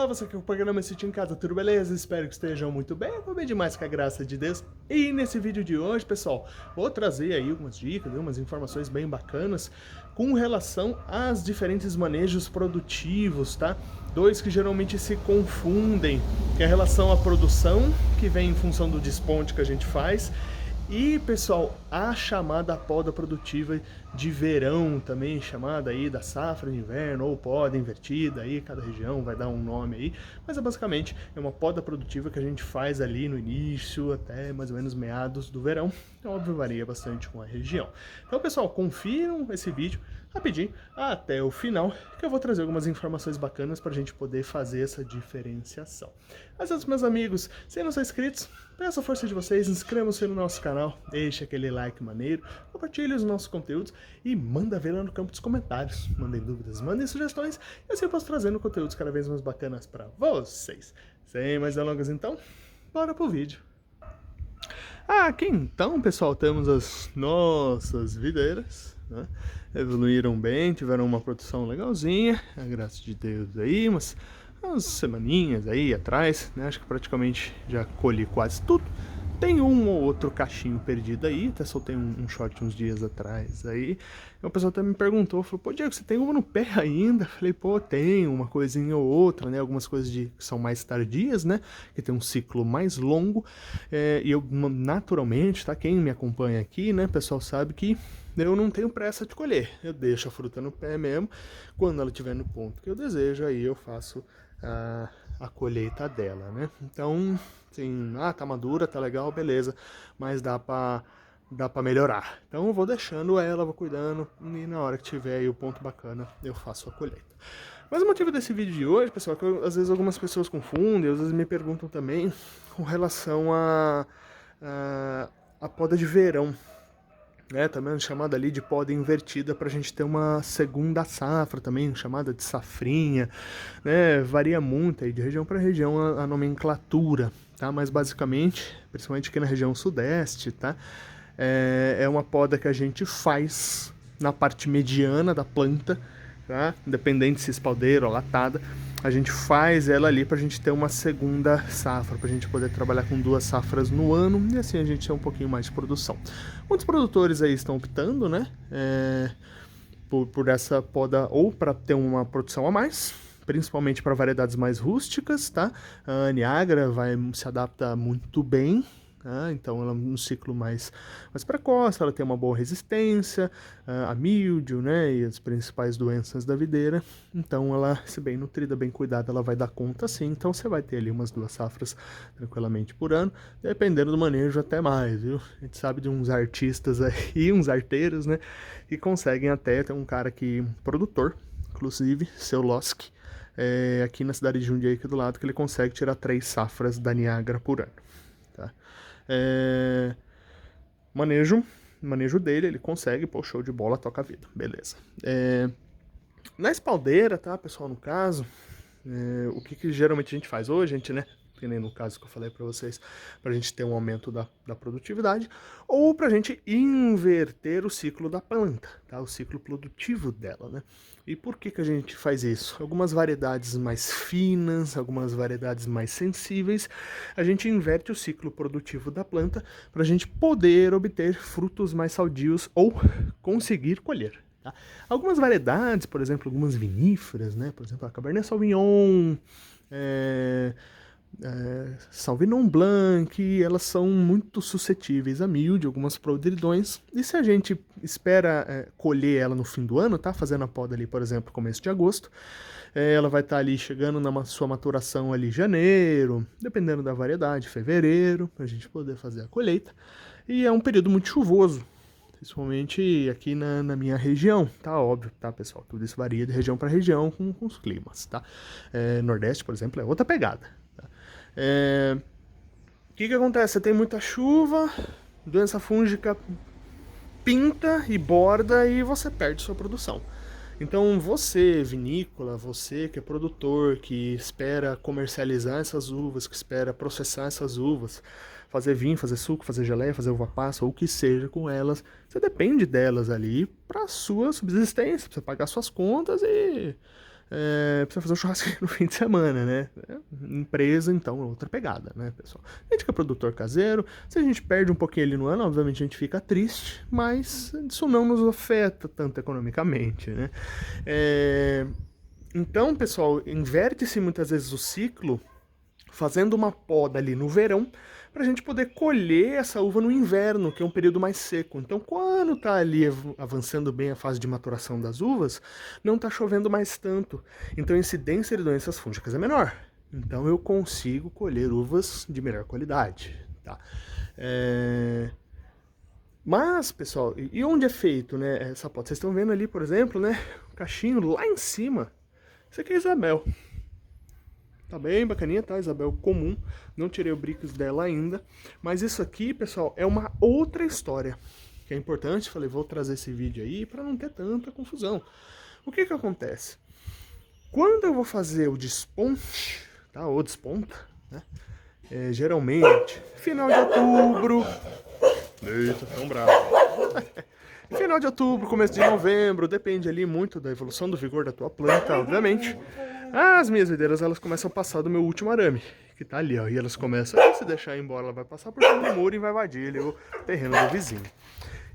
pessoal, você que é o programa Sítio em Casa, tudo beleza? Espero que estejam muito bem, eu vou bem demais com a graça de Deus. E nesse vídeo de hoje, pessoal, vou trazer aí algumas dicas, umas informações bem bacanas com relação aos diferentes manejos produtivos, tá? Dois que geralmente se confundem, que é a relação à produção, que vem em função do desponte que a gente faz, e, pessoal, a chamada poda produtiva de verão também, chamada aí da safra de inverno ou poda invertida, aí cada região vai dar um nome aí, mas basicamente é uma poda produtiva que a gente faz ali no início até mais ou menos meados do verão, então óbvio varia bastante com a região. Então, pessoal, confiram esse vídeo rapidinho até o final, que eu vou trazer algumas informações bacanas para a gente poder fazer essa diferenciação. Mas antes, meus amigos, se não são inscritos, peço a força de vocês, inscrevam-se no nosso canal, deixe aquele like maneiro, compartilhe os nossos conteúdos e manda ver lá no campo dos comentários. Mandem dúvidas, mandem sugestões e assim eu posso trazendo conteúdos cada vez mais bacanas para vocês. Sem mais delongas então, bora pro vídeo. Aqui então, pessoal, temos as nossas videiras, né? Evoluíram bem, tiveram uma produção legalzinha, a graça de Deus aí, umas semaninhas aí atrás, né? Acho que praticamente já colhi quase tudo. Tem um ou outro cachinho perdido aí, até soltei um short uns dias atrás aí. E o pessoal até me perguntou, falou, pô, Diego, você tem uma no pé ainda? Falei, pô, tem uma coisinha ou outra, né? Algumas coisas que são mais tardias, né? Que tem um ciclo mais longo. E eu, naturalmente, tá? Quem me acompanha aqui, né? O pessoal sabe que eu não tenho pressa de colher. Eu deixo a fruta no pé mesmo. Quando ela estiver no ponto que eu desejo, aí eu faço a colheita dela, né? Então, assim, tá madura, tá legal, beleza, mas dá pra melhorar. Então eu vou deixando ela, vou cuidando, e na hora que tiver aí o ponto bacana, eu faço a colheita. Mas o motivo desse vídeo de hoje, pessoal, é que às vezes algumas pessoas confundem, às vezes me perguntam também com relação a poda de verão, né, também chamada ali de poda invertida, para a gente ter uma segunda safra também, chamada de safrinha, né, varia muito aí de região para região a nomenclatura, tá, mas basicamente, principalmente aqui na região sudeste, tá, é uma poda que a gente faz na parte mediana da planta, tá, independente se espaldeira ou latada, a gente faz ela ali para a gente ter uma segunda safra, para a gente poder trabalhar com 2 safras no ano e assim a gente ter um pouquinho mais de produção. Muitos produtores aí estão optando, né, por essa poda ou para ter uma produção a mais, principalmente para variedades mais rústicas, tá? A Niagara se adapta muito bem. Então ela é um ciclo mais precoce, ela tem uma boa resistência a míldio, né, e as principais doenças da videira. Então ela, se bem nutrida, bem cuidada, ela vai dar conta sim. Então você vai ter ali umas 2 safras tranquilamente por ano, dependendo do manejo até mais, viu? A gente sabe de uns artistas aí, uns arteiros, né, que conseguem até ter um cara aqui, produtor, inclusive, seu Losk, aqui na cidade de Jundiaí, aqui do lado, que ele consegue tirar 3 safras da Niagara por ano, tá? Manejo dele, ele consegue, pô, show de bola, toca a vida, beleza. Na espaldeira, tá, pessoal, no caso, o que geralmente a gente faz hoje, a gente, né, que nem no caso que eu falei para vocês, pra gente ter um aumento da produtividade, ou pra gente inverter o ciclo da planta, tá, o ciclo produtivo dela, né. E por que a gente faz isso? Algumas variedades mais finas, algumas variedades mais sensíveis, a gente inverte o ciclo produtivo da planta para a gente poder obter frutos mais saudios ou conseguir colher. Tá? Algumas variedades, por exemplo, algumas viníferas, né? Por exemplo, a Cabernet Sauvignon, Sauvignon Blanc, elas são muito suscetíveis a míldio, algumas podridões, e se a gente espera colher ela no fim do ano, tá, fazendo a poda ali, por exemplo, começo de agosto, ela vai estar ali chegando na sua maturação ali em janeiro, dependendo da variedade, fevereiro, para a gente poder fazer a colheita, e é um período muito chuvoso, principalmente aqui na minha região, tá, óbvio, tá, pessoal, tudo isso varia de região para região com os climas, tá, Nordeste, por exemplo, é outra pegada. O que acontece? Você tem muita chuva, doença fúngica pinta e borda e você perde sua produção. Então você, vinícola, você que é produtor, que espera comercializar essas uvas, que espera processar essas uvas, fazer vinho, fazer suco, fazer geleia, fazer uva passa ou o que seja com elas, você depende delas ali para sua subsistência, para você pagar suas contas e precisa fazer um churrasco no fim de semana, né? Empresa, então, é outra pegada, né, pessoal? A gente que é produtor caseiro, se a gente perde um pouquinho ali no ano, obviamente a gente fica triste, mas isso não nos afeta tanto economicamente, né? Então, pessoal, inverte-se muitas vezes o ciclo fazendo uma poda ali no verão, para a gente poder colher essa uva no inverno, que é um período mais seco. Então, quando está ali avançando bem a fase de maturação das uvas, não está chovendo mais tanto. Então, a incidência de doenças fúngicas é menor. Então, eu consigo colher uvas de melhor qualidade. Tá? Mas, pessoal, e onde é feito, né, essa poda? Vocês estão vendo ali, por exemplo, né, o cachinho lá em cima. Isso aqui é Isabel. Tá bem bacaninha, tá? Isabel comum. Não tirei o bricks dela ainda. Mas isso aqui, pessoal, é uma outra história. Que é importante. Falei, vou trazer esse vídeo aí para não ter tanta confusão. O que que acontece? Quando eu vou fazer o desponte, tá? Ou desponta, né? Geralmente, final de outubro... Eita, tão bravo. Final de outubro, começo de novembro, depende ali muito da evolução do vigor da tua planta, obviamente. As minhas videiras, elas começam a passar do meu último arame, que tá ali, ó. E elas começam, se deixar ir embora, ela vai passar por cima do muro e vai invadir ali o terreno do vizinho.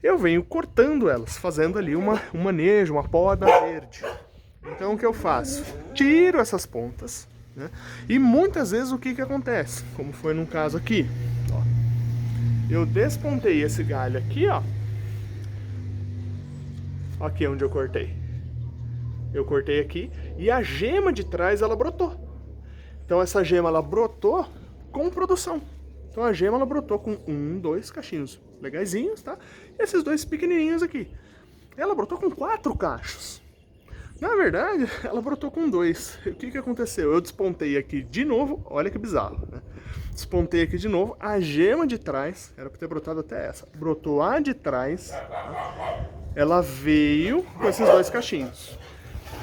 Eu venho cortando elas, fazendo ali um manejo, uma poda verde. Então o que eu faço? Tiro essas pontas, né? E muitas vezes o que que acontece? Como foi num caso aqui, ó. Eu despontei esse galho aqui, ó. Aqui onde eu cortei. Eu cortei aqui e a gema de trás ela brotou. Então essa gema ela brotou com produção. Então a gema ela brotou com 2 cachinhos legaisinhos, tá? E esses 2 pequenininhos aqui. Ela brotou com 4 cachos. Na verdade, ela brotou com 2. O que que aconteceu? Eu despontei aqui de novo, olha que bizarro, né? Despontei aqui de novo, a gema de trás, era para ter brotado até essa, brotou a de trás, ela veio com esses 2 cachinhos.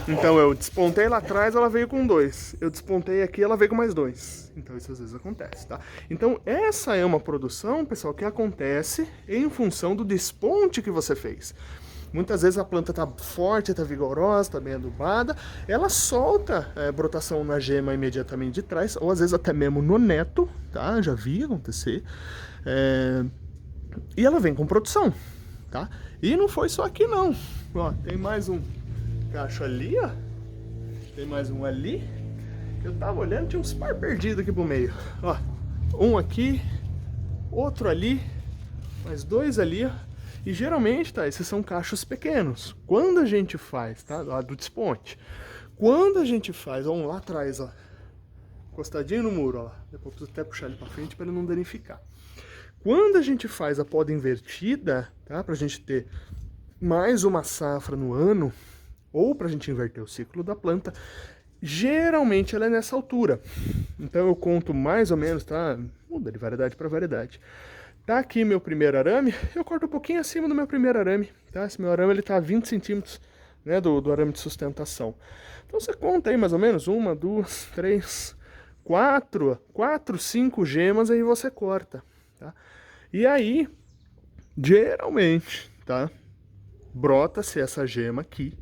Então eu despontei lá atrás, ela veio com 2. Eu despontei aqui, ela veio com mais 2. Então isso às vezes acontece, tá? Então essa é uma produção, pessoal, que acontece em função do desponte que você fez. Muitas vezes a planta tá forte, tá vigorosa, tá bem adubada, ela solta brotação na gema imediatamente de trás, ou às vezes até mesmo no neto, tá? Já vi acontecer. E ela vem com produção, tá? E não foi só aqui não. Ó, tem mais um cacho ali, ó. Tem mais um ali. Eu tava olhando, tinha uns par perdidos aqui pro meio. Ó, um aqui, outro ali, mais 2 ali, ó. E geralmente, tá, esses são cachos pequenos. Quando a gente faz, tá, lá do desponte, quando a gente faz, vamos lá atrás, ó, encostadinho no muro, ó, depois eu preciso até puxar ele pra frente para ele não danificar. Quando a gente faz a poda invertida, tá, pra gente ter mais uma safra no ano, ou pra gente inverter o ciclo da planta, geralmente ela é nessa altura. Então eu conto mais ou menos, tá, muda de variedade para variedade. Tá aqui meu primeiro arame, eu corto um pouquinho acima do meu primeiro arame, tá? Esse meu arame ele tá a 20 centímetros, né, do arame de sustentação. Então você conta aí mais ou menos 1, 2, 3, 4, 5 gemas, aí você corta, tá? E aí, geralmente, tá? Brota-se essa gema aqui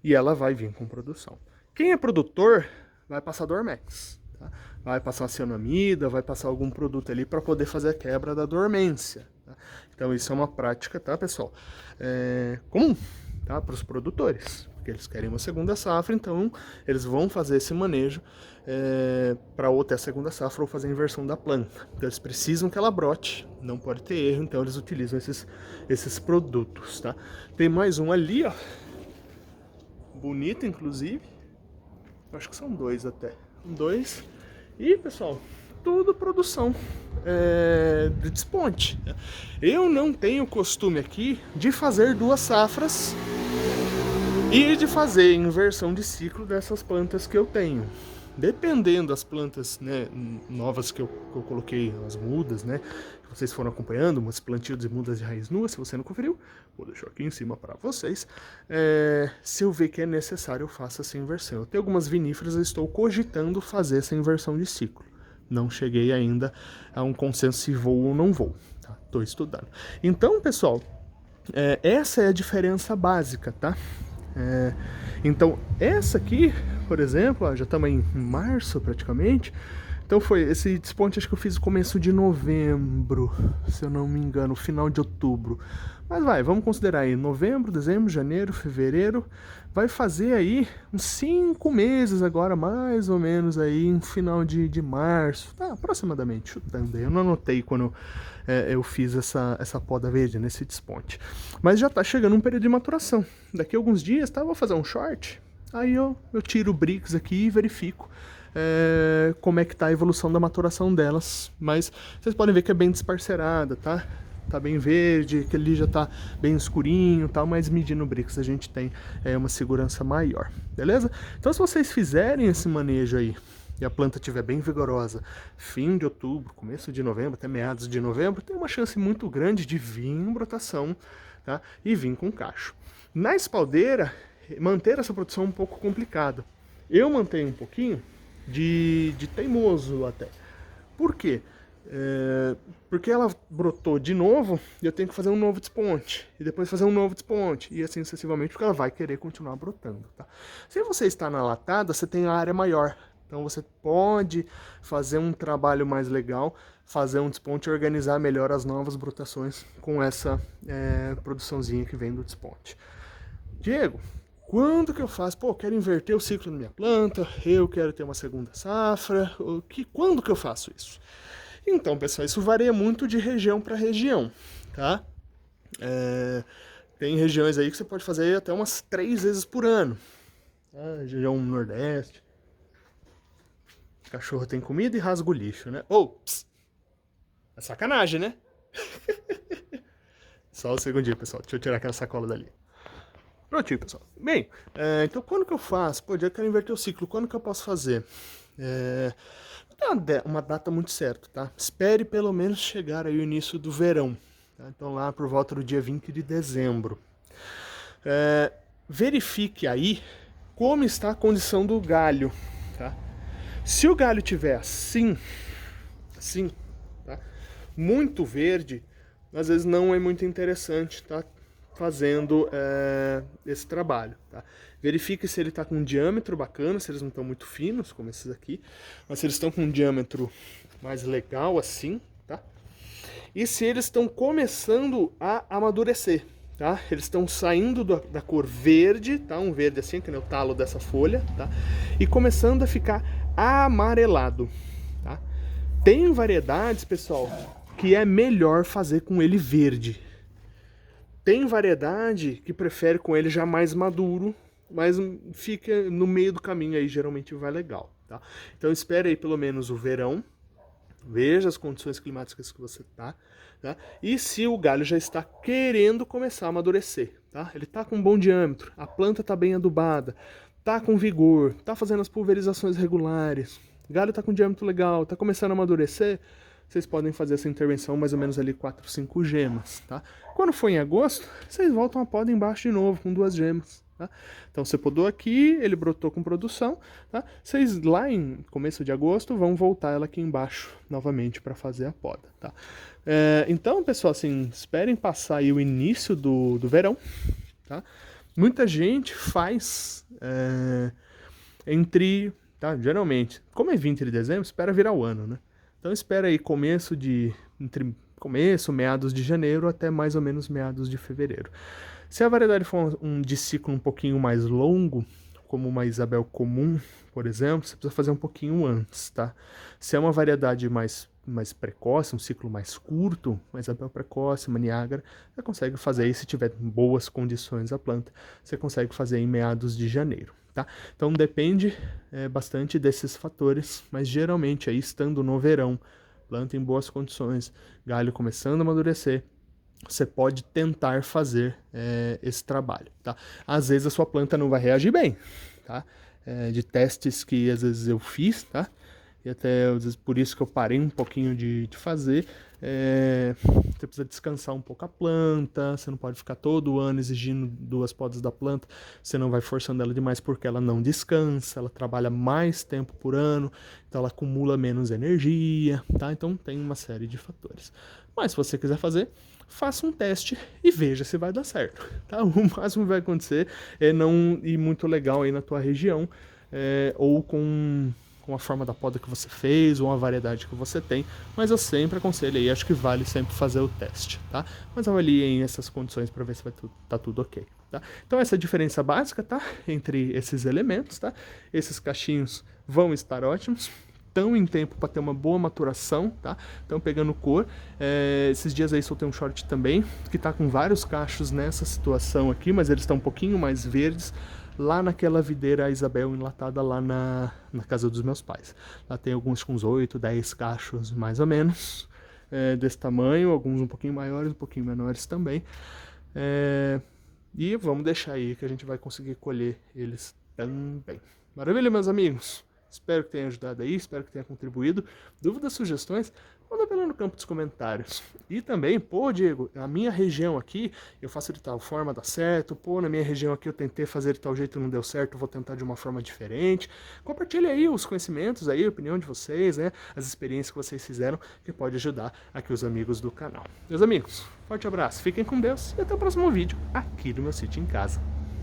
e ela vai vir com produção. Quem é produtor vai passar Dormex, tá? Vai passar cianamida, vai passar algum produto ali para poder fazer a quebra da dormência, tá? Então isso é uma prática, tá, pessoal? Comum, tá, para os produtores, porque eles querem uma segunda safra, então eles vão fazer esse manejo para ou ter a segunda safra ou fazer a inversão da planta. Então eles precisam que ela brote, não pode ter erro, então eles utilizam esses produtos, tá? Tem mais um ali, ó, bonito inclusive, acho que são 2 até, 2. E, pessoal, tudo produção de desponte. Eu não tenho costume aqui de fazer 2 safras e de fazer inversão de ciclo dessas plantas que eu tenho. Dependendo das plantas, né, novas que eu coloquei, as mudas, né, que vocês foram acompanhando, umas plantios de mudas de raiz nua, se você não conferiu, vou deixar aqui em cima para vocês. Se eu ver que é necessário, eu faço essa inversão. Eu tenho algumas viníferas, eu estou cogitando fazer essa inversão de ciclo. Não cheguei ainda a um consenso se vou ou não vou, tá? Estou estudando. Então, pessoal, essa é a diferença básica, tá? Então, essa aqui, por exemplo, ó, já estamos em março praticamente. Então foi, esse desponte acho que eu fiz no começo de novembro, se eu não me engano, final de outubro. Mas vamos considerar aí, novembro, dezembro, janeiro, fevereiro, vai fazer aí uns 5 meses agora, mais ou menos aí, em final de março, tá, aproximadamente, chutando aí. Eu não anotei quando eu fiz essa poda verde nesse desponte. Mas já tá chegando um período de maturação. Daqui a alguns dias, tá, vou fazer um short, aí eu tiro o Brix aqui e verifico como é que tá a evolução da maturação delas, mas vocês podem ver que é bem desparcerada, tá? Tá bem verde, aquele ali já tá bem escurinho, tá? Mas medindo o Brix a gente tem uma segurança maior, beleza? Então se vocês fizerem esse manejo aí e a planta estiver bem vigorosa, fim de outubro, começo de novembro, até meados de novembro, tem uma chance muito grande de vir em brotação, tá? E vir com cacho. Na espaldeira, manter essa produção é um pouco complicado. Eu mantenho um pouquinho de teimoso até. Por quê? Porque ela brotou de novo e eu tenho que fazer um novo desponte. E depois fazer um novo desponte. E assim sucessivamente, porque ela vai querer continuar brotando. Tá? Se você está na latada, você tem a área maior. Então você pode fazer um trabalho mais legal, fazer um desponte e organizar melhor as novas brotações com essa produçãozinha que vem do desponte. Diego, quando que eu faço? Pô, eu quero inverter o ciclo da minha planta, eu quero ter uma segunda safra, quando que eu faço isso? Então, pessoal, isso varia muito de região para região, tá? Tem regiões aí que você pode fazer até umas 3 vezes por ano. Tá? Região Nordeste. O cachorro tem comida e rasga o lixo, né? É sacanagem, né? Só um segundinho, pessoal. Deixa eu tirar aquela sacola dali. Prontinho, pessoal. Bem, então quando que eu faço? Pô, eu quero inverter o ciclo. Quando que eu posso fazer? Não tem uma data muito certa, tá? Espere pelo menos chegar aí o início do verão. Tá? Então lá por volta do dia 20 de dezembro. Verifique aí como está a condição do galho, tá? Se o galho tiver assim, tá? Muito verde, às vezes não é muito interessante, tá? Fazendo esse trabalho, tá? Verifique se ele está com um diâmetro bacana, se eles não estão muito finos, como esses aqui, mas se eles estão com um diâmetro mais legal assim, tá? E se eles estão começando a amadurecer, tá? Eles estão saindo da cor verde, tá? Um verde assim, que nem o talo dessa folha, tá? E começando a ficar amarelado, tá? Tem variedades, pessoal, que é melhor fazer com ele verde. Tem variedade que prefere com ele já mais maduro, mas fica no meio do caminho aí, geralmente vai legal, tá? Então espere aí pelo menos o verão, veja as condições climáticas que você tá? E se o galho já está querendo começar a amadurecer, tá? Ele tá com um bom diâmetro, a planta tá bem adubada, tá com vigor, tá fazendo as pulverizações regulares, o galho tá com diâmetro legal, tá começando a amadurecer, vocês podem fazer essa intervenção mais ou menos ali 4, 5 gemas, tá? Quando for em agosto, vocês voltam a poda embaixo de novo com 2 gemas, tá? Então você podou aqui, ele brotou com produção, tá? Vocês lá em começo de agosto vão voltar ela aqui embaixo novamente para fazer a poda, tá? Então, pessoal, assim, esperem passar aí o início do verão, tá? Muita gente faz tá? Geralmente, como é 20 de dezembro, espera virar o ano, né? Então espera aí meados de janeiro até mais ou menos meados de fevereiro. Se a variedade for de ciclo um pouquinho mais longo, como uma Isabel comum, por exemplo, você precisa fazer um pouquinho antes, tá? Se é uma variedade mais precoce, um ciclo mais curto, uma Isabel precoce, uma Niágara, você consegue fazer aí, se tiver boas condições a planta, você consegue fazer em meados de janeiro. Tá? Então depende bastante desses fatores, mas geralmente aí estando no verão, planta em boas condições, galho começando a amadurecer, você pode tentar fazer esse trabalho, tá? Às vezes a sua planta não vai reagir bem, tá? De testes que às vezes eu fiz, tá? E até às vezes, por isso que eu parei um pouquinho de fazer. Você precisa descansar um pouco a planta, você não pode ficar todo ano exigindo 2 podas da planta, você não vai forçando ela demais porque ela não descansa, ela trabalha mais tempo por ano, então ela acumula menos energia, tá? Então tem uma série de fatores. Mas se você quiser fazer, faça um teste e veja se vai dar certo, tá? O máximo que vai acontecer é não ir muito legal aí na tua região, ou com a forma da poda que você fez, ou a variedade que você tem, mas eu sempre aconselho aí, acho que vale sempre fazer o teste, tá? Mas avaliem essas condições para ver se vai tá tudo ok, tá? Então essa é a diferença básica, tá? Entre esses elementos, tá? Esses cachinhos vão estar ótimos, estão em tempo para ter uma boa maturação, tá? Estão pegando cor. Esses dias aí soltei um short também, que tá com vários cachos nessa situação aqui, mas eles estão um pouquinho mais verdes, lá naquela videira Isabel enlatada lá na casa dos meus pais. Lá tem alguns com uns 8, 10 cachos mais ou menos, desse tamanho, alguns um pouquinho maiores, um pouquinho menores também. E vamos deixar aí que a gente vai conseguir colher eles também. Maravilha, meus amigos? Espero que tenha ajudado aí, espero que tenha contribuído. Dúvidas, sugestões, manda pelo no campo dos comentários. E também, pô, Diego, na minha região aqui, eu faço de tal forma, dá certo. Pô, na minha região aqui eu tentei fazer de tal jeito e não deu certo, vou tentar de uma forma diferente. Compartilhe aí os conhecimentos aí, a opinião de vocês, né? As experiências que vocês fizeram, que pode ajudar aqui os amigos do canal. Meus amigos, forte abraço, fiquem com Deus e até o próximo vídeo aqui do Meu Sítio em Casa.